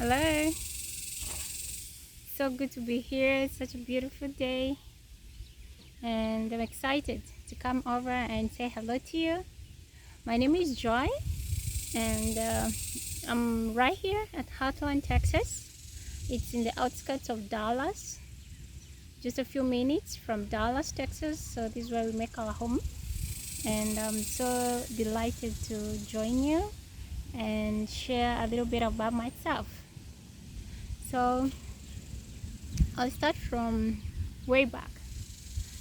Hello, so good to be here. It's such a beautiful day, and I'm excited to come over and say hello to you. My name is Joy, and I'm right here at Heartland, Texas. It's in the outskirts of Dallas, just a few minutes from Dallas, Texas. So, this is where we make our home, and I'm so delighted to join you and share a little bit about myself. So, I'll start from way back.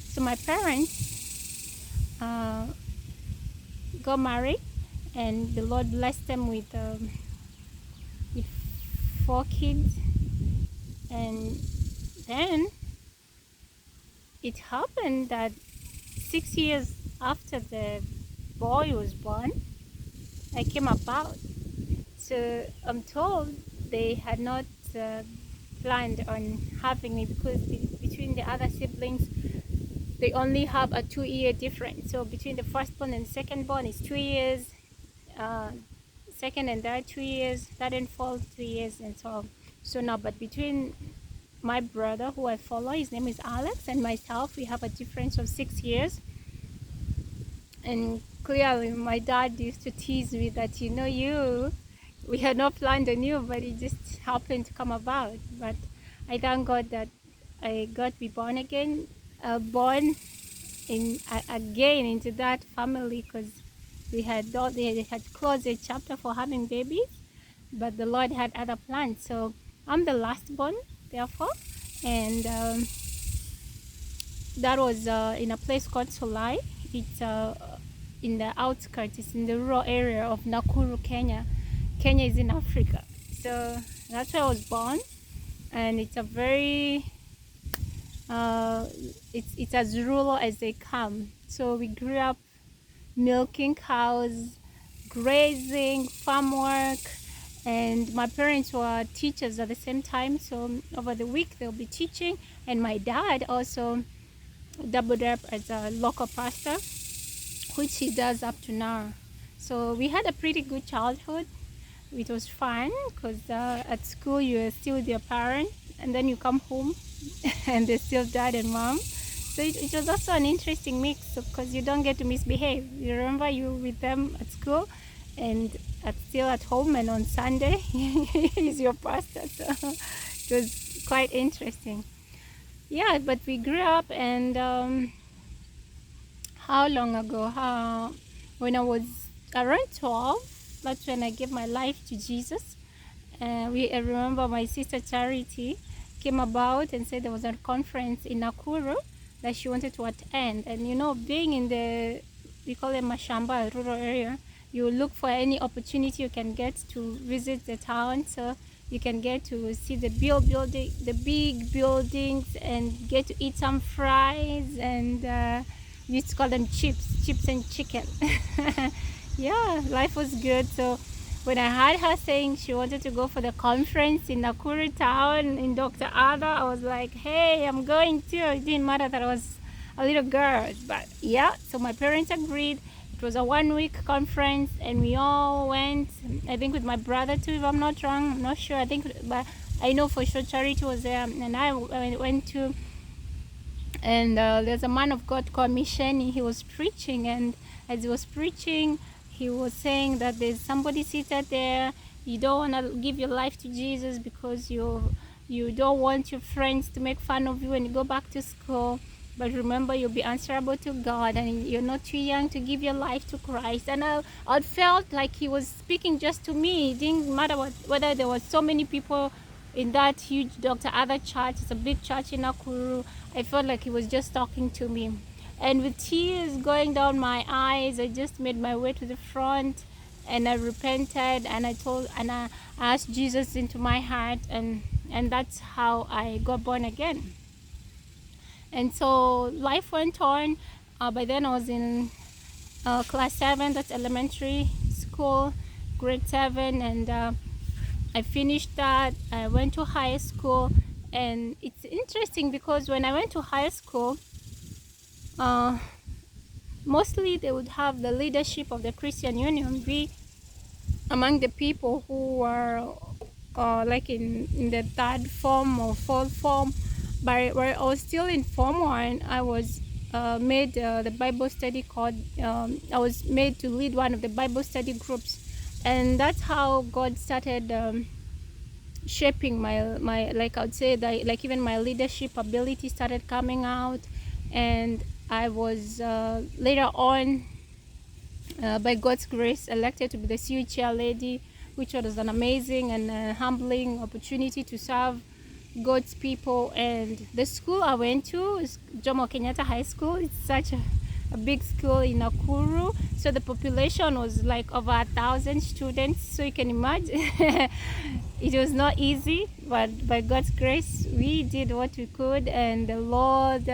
So my parents got married, and the Lord blessed them with 4 kids. And then it happened that 6 years after the boy was born, I came about. So I'm told they had not planned on having me because between the other siblings, they only have a 2-year difference. So between the firstborn and secondborn is 2 years. Second and third 2 years, third and fourth 2 years, and so on. So now, but between my brother, who I follow, his name is Alex, and myself, we have a difference of 6 years. And clearly, my dad used to tease me that, we had not planned on you, but it just happened to come about. But I thank God that I got to be born again, born again into that family, because they had closed a chapter for having babies, but the Lord had other plans. So I'm the last born, therefore, and that was in a place called Solai. It's in the outskirts. It's in the rural area of Nakuru, Kenya. Kenya is in Africa, so that's where I was born, and it's a very it's as rural as they come. So we grew up milking cows, grazing, farm work, and my parents were teachers at the same time. So over the week they'll be teaching, and my dad also doubled up as a local pastor, which he does up to now. So we had a pretty good childhood. It was fun because at school you are still with your parents, and then you come home and they're still dad and mom. So it was also an interesting mix because you don't get to misbehave. You remember you with them at school and still at home, and on Sunday he's your pastor. So it was quite interesting. Yeah, but we grew up, and how long ago? When I was around 12, that's when I gave my life to Jesus. I remember my sister Charity came about and said there was a conference in Nakuru that she wanted to attend. And being in we call it Mashamba, rural area, you look for any opportunity you can get to visit the town, so you can get to see the big buildings, and get to eat some fries, and we used to call them chips and chicken. Yeah, life was good. So when I heard her saying she wanted to go for the conference in Nakuru town in Dr. Ada, I was like, hey, I'm going too. It didn't matter that I was a little girl, but yeah, so my parents agreed. It was a 1-week conference, and we all went, I think with my brother too, if I'm not wrong. I'm not sure, I think, but I know for sure Charity was there, and I went to. And there's a man of God called Misheni. He was preaching, and as he was preaching, he was saying that there's somebody seated there. You don't want to give your life to Jesus because you don't want your friends to make fun of you when you go back to school. But remember, you'll be answerable to God, and you're not too young to give your life to Christ. And I felt like he was speaking just to me. It didn't matter whether there were so many people in that huge Dr. Ada church. It's a big church in Nakuru. I felt like he was just talking to me. And with tears going down my eyes, I just made my way to the front, and I repented, and I asked Jesus into my heart, and that's how I got born again. And so life went on. By then I was in class 7, that's elementary school, grade 7, and I finished that. I went to high school, and it's interesting because when I went to high school, mostly they would have the leadership of the Christian Union be among the people who were like in the third form or fourth form, but where I was still in form 1, I was made the Bible study called, I was made to lead one of the Bible study groups, and that's how God started shaping my like I would say that, like, even my leadership ability started coming out. And I was later on, by God's grace, elected to be the CU chair lady, which was an amazing and humbling opportunity to serve God's people. And the school I went to is Jomo Kenyatta High School. It's such a big school in Nakuru, so the population was like over 1,000 students, so you can imagine. It was not easy, but by God's grace we did what we could, and the Lord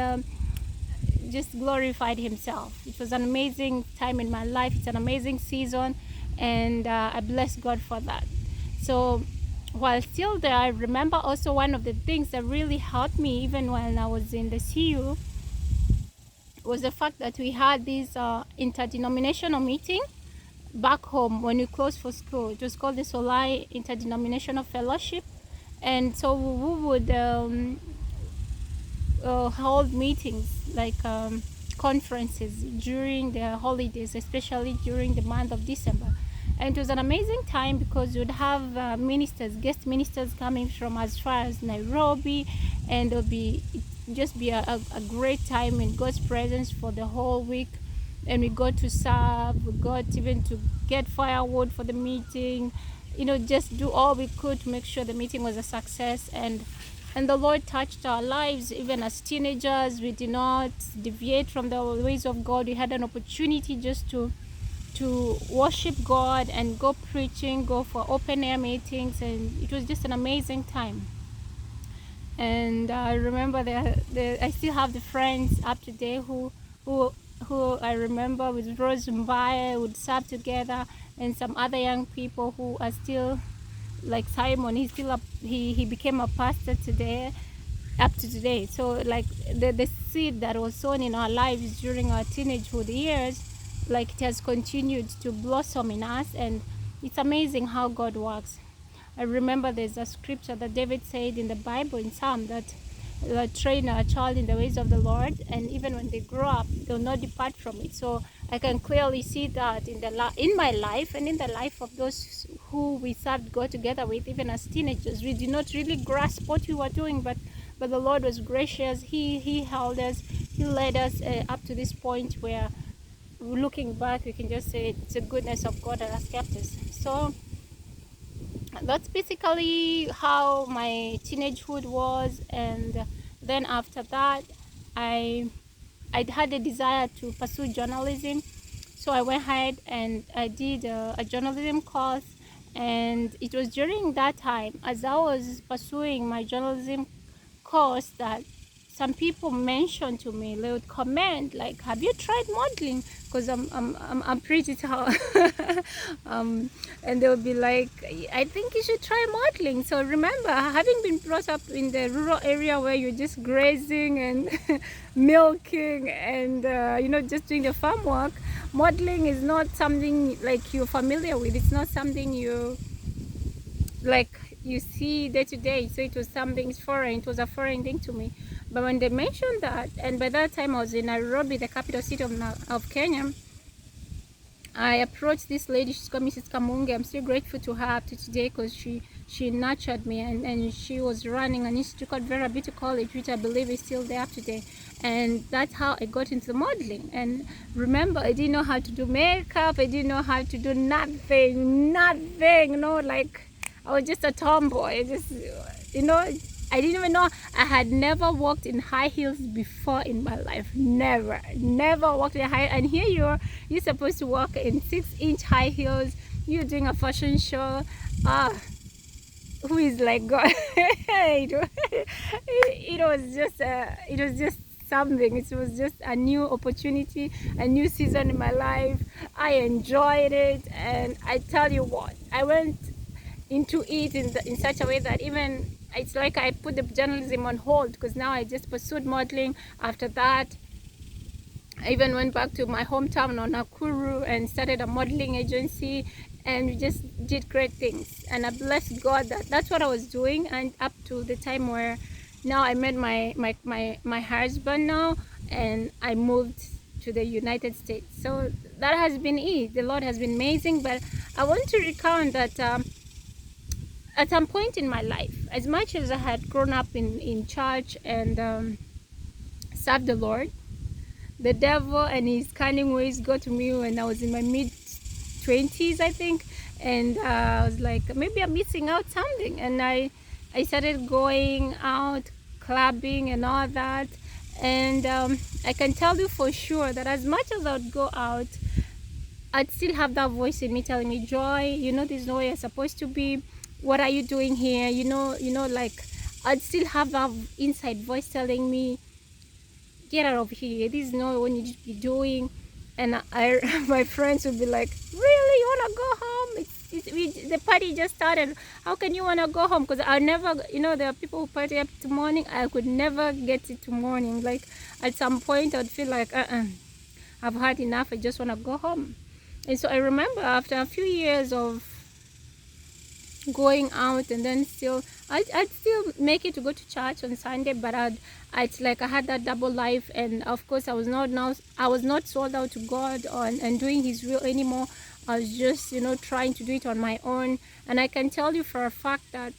just glorified himself. It was an amazing time in my life. It's an amazing season, and I bless God for that. So while still there, I remember also one of the things that really helped me even when I was in the CU was the fact that we had this interdenominational meeting back home when we closed for school. It was called the Solai Interdenominational Fellowship, and so we would hold meetings, like conferences during the holidays, especially during the month of December. And it was an amazing time because we would have ministers, guest ministers coming from as far as Nairobi, and it would just be a great time in God's presence for the whole week. And we got to serve, we got even to get firewood for the meeting, just do all we could to make sure the meeting was a success. And the Lord touched our lives. Even as teenagers, we did not deviate from the ways of God. We had an opportunity just to worship God and go preaching, go for open air meetings, and it was just an amazing time. And I remember I still have the friends up to date who I remember with Rose Mbaye would serve together, and some other young people who are still, like Simon. He's still he became a pastor today, up to today. So like the seed that was sown in our lives during our teenagehood years, like, it has continued to blossom in us, and it's amazing how God works. I remember there's a scripture that David said in the Bible, in Psalm, that train a child in the ways of the Lord, and even when they grow up, they'll not depart from it. So I can clearly see that in my life and in the life of those who we served God together with, even as teenagers. We did not really grasp what we were doing, but the Lord was gracious. He held us, He led us up to this point where, looking back, we can just say it's the goodness of God that has kept us. So that's basically how my teenagehood was. And then after that, I had a desire to pursue journalism, so I went ahead and I did a journalism course. And it was during that time, as I was pursuing my journalism course, that some people mentioned to me, they would comment like, have you tried modeling? Because I'm pretty tall. And they would be like, I think you should try modeling. So remember, having been brought up in the rural area where you're just grazing and milking and just doing the farm work, modeling is not something like you're familiar with. It's not something you see day to day. So it was something foreign. It was a foreign thing to me. But when they mentioned that, and by that time I was in Nairobi, the capital city of Kenya, I approached this lady. She's called Mrs. Kamunge. I'm still grateful to her up to today, because she nurtured me, and she was running an institute called Vera Beauty College, which I believe is still there up today. And that's how I got into modeling. And remember, I didn't know how to do makeup. I didn't know how to do nothing. Like, I was just a tomboy. I didn't even know. I had never walked in high heels before in my life. Never walked in high. And here you're supposed to walk in 6-inch high heels. You're doing a fashion show. Who is like God? it was just something. It was just a new opportunity, a new season in my life. I enjoyed it, and I tell you what, I went into it in such a way that even it's like I put the journalism on hold, because now I just pursued modeling. After that, I even went back to my hometown on Nakuru and started a modeling agency. and we just did great things. And I blessed God that that's what I was doing, and up to the time where now I met my husband now, and I moved to the United States. So that has been it. The Lord has been amazing. But I want to recount that at some point in my life, as much as I had grown up in church and served the Lord, the devil and his cunning ways got to me when I was in my mid-20s, I think. And I was like, maybe I'm missing out something. And I started going out, clubbing and all that. And I can tell you for sure that as much as I would go out, I'd still have that voice in me telling me, Joy, you know, this is not where you're supposed to be. What are you doing here? You know, like I'd still have that inside voice telling me, get out of here. This is not what you should be doing. And my friends would be like, really, you want to go home? The party just started. How can you want to go home? Because I never, you know, there are people who party up to morning. I could never get it to morning. Like at some point I would feel like, I've had enough. I just want to go home. And so I remember after a few years of going out, and then still I'd still make it to go to church on Sunday, but I'd like I had that double life. And of course I was not sold out to God and doing his will anymore. I was just, you know, trying to do it on my own. And I can tell you for a fact that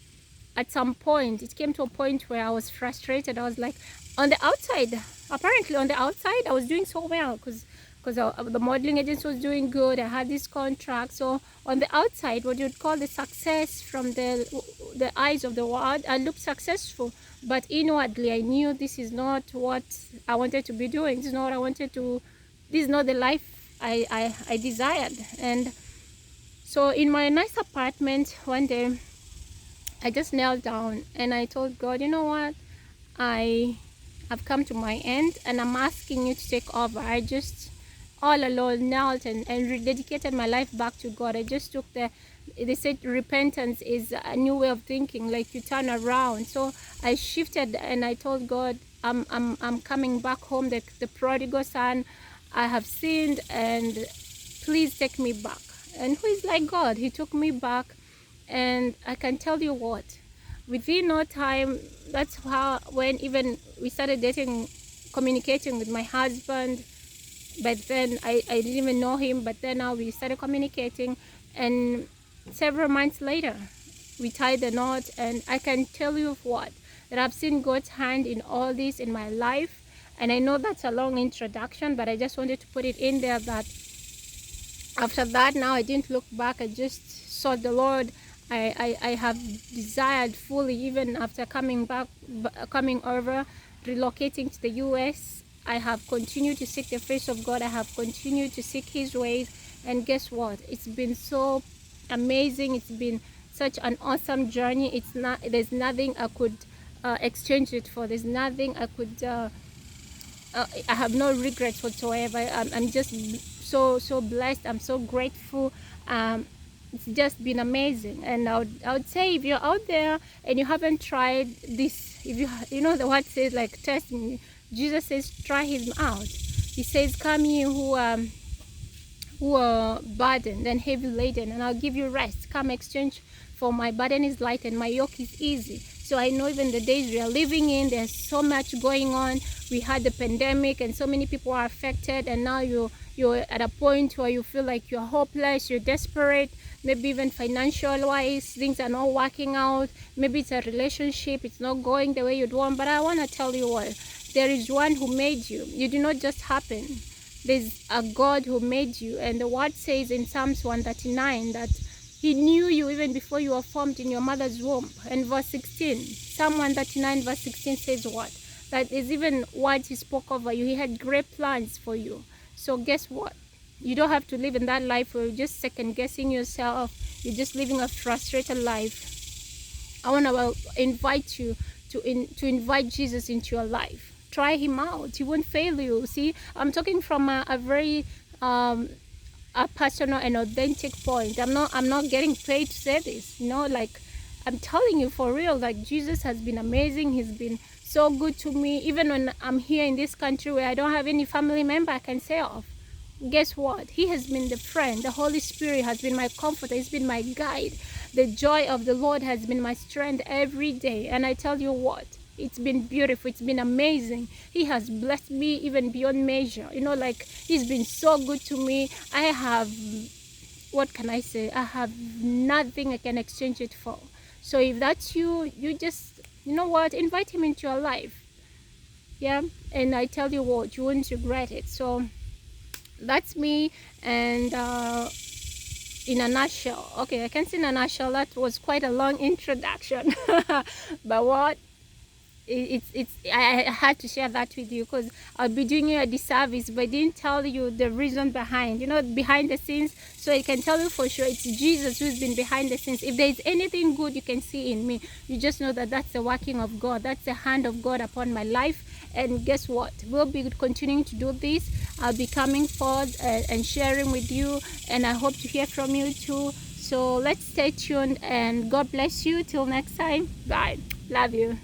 at some point it came to a point where I was frustrated. I was like, on the outside, apparently on the outside I was doing so well, because the modeling agency was doing good. I had this contract. So on the outside, what you'd call the success from the eyes of the world, I looked successful. But inwardly, I knew this is not what I wanted to be doing. This is not what I wanted to. This is not the life I desired. And so in my nice apartment one day, I just knelt down and I told God, you know what? I've come to my end, and I'm asking you to take over. I just all alone knelt and rededicated my life back to God. I just took they said repentance is a new way of thinking, like you turn around. So I shifted and I told God, I'm coming back home, the prodigal son. I have sinned, and please take me back. And who is like God? He took me back. And I can tell you what, within no time, that's how, when even we started dating, communicating with my husband. But then I didn't even know him, but then now we started communicating, and several months later we tied the knot. And I can tell you what, that I've seen God's hand in all this in my life. And I know that's a long introduction, but I just wanted to put it in there that after that, now I didn't look back. I just sought the Lord. I have desired fully, even after coming over, relocating to the US. I have continued to seek the face of God. I have continued to seek his ways. And guess what? It's been so amazing. It's been such an awesome journey. There's nothing I could exchange it for. There's nothing I could, I have no regrets whatsoever. I'm just so blessed. I'm so grateful. It's just been amazing. And I would say, if you're out there and you haven't tried this, if you know the word says, like, test me. Jesus says, try him out. He says, come you who are burdened and heavy laden, and I'll give you rest. Come exchange, for my burden is light and my yoke is easy. So I know even the days we are living in, there's so much going on. We had the pandemic and so many people are affected, and now you're at a point where you feel like you're hopeless, you're desperate. Maybe even financial wise, things are not working out. Maybe it's a relationship, it's not going the way you'd want. But I want to tell you what, there is one who made you. You did not just happen. There's a God who made you. And the word says in Psalms 139 that he knew you even before you were formed in your mother's womb. And verse 16, Psalm 139 verse 16 says what? That there's even words he spoke over you. He had great plans for you. So guess what? You don't have to live in that life where you're just second guessing yourself. You're just living a frustrated life. I want to invite you to invite Jesus into your life. Try him out. He won't fail you. See, I'm talking from a very a personal and authentic point. I'm not getting paid to say this. You know, like, I'm telling you for real. Like, Jesus has been amazing. He's been so good to me. Even when I'm here in this country where I don't have any family member I can say of, guess what? He has been the friend. The Holy Spirit has been my comforter. He's been my guide. The joy of the Lord has been my strength every day. And I tell you what, it's been beautiful. It's been amazing. He has blessed me even beyond measure. You know, like, he's been so good to me. I have, what can I say? I have nothing I can exchange it for. So if that's you, you just, you know what, invite him into your life. Yeah, and I tell you what, you won't regret it. So that's me. And in a nutshell, okay, I can't say in a nutshell, that was quite a long introduction. But what, I had to share that with you, because I'll be doing you a disservice if I didn't tell you the reason behind, you know, behind the scenes. So I can tell you for sure it's Jesus who's been behind the scenes. If there's anything good you can see in me, you just know that that's the working of God. That's the hand of God upon my life. And guess what, we'll be continuing to do this. I'll be coming forward and sharing with you, and I hope to hear from you too. So let's stay tuned, and God bless you till next time. Bye. Love you.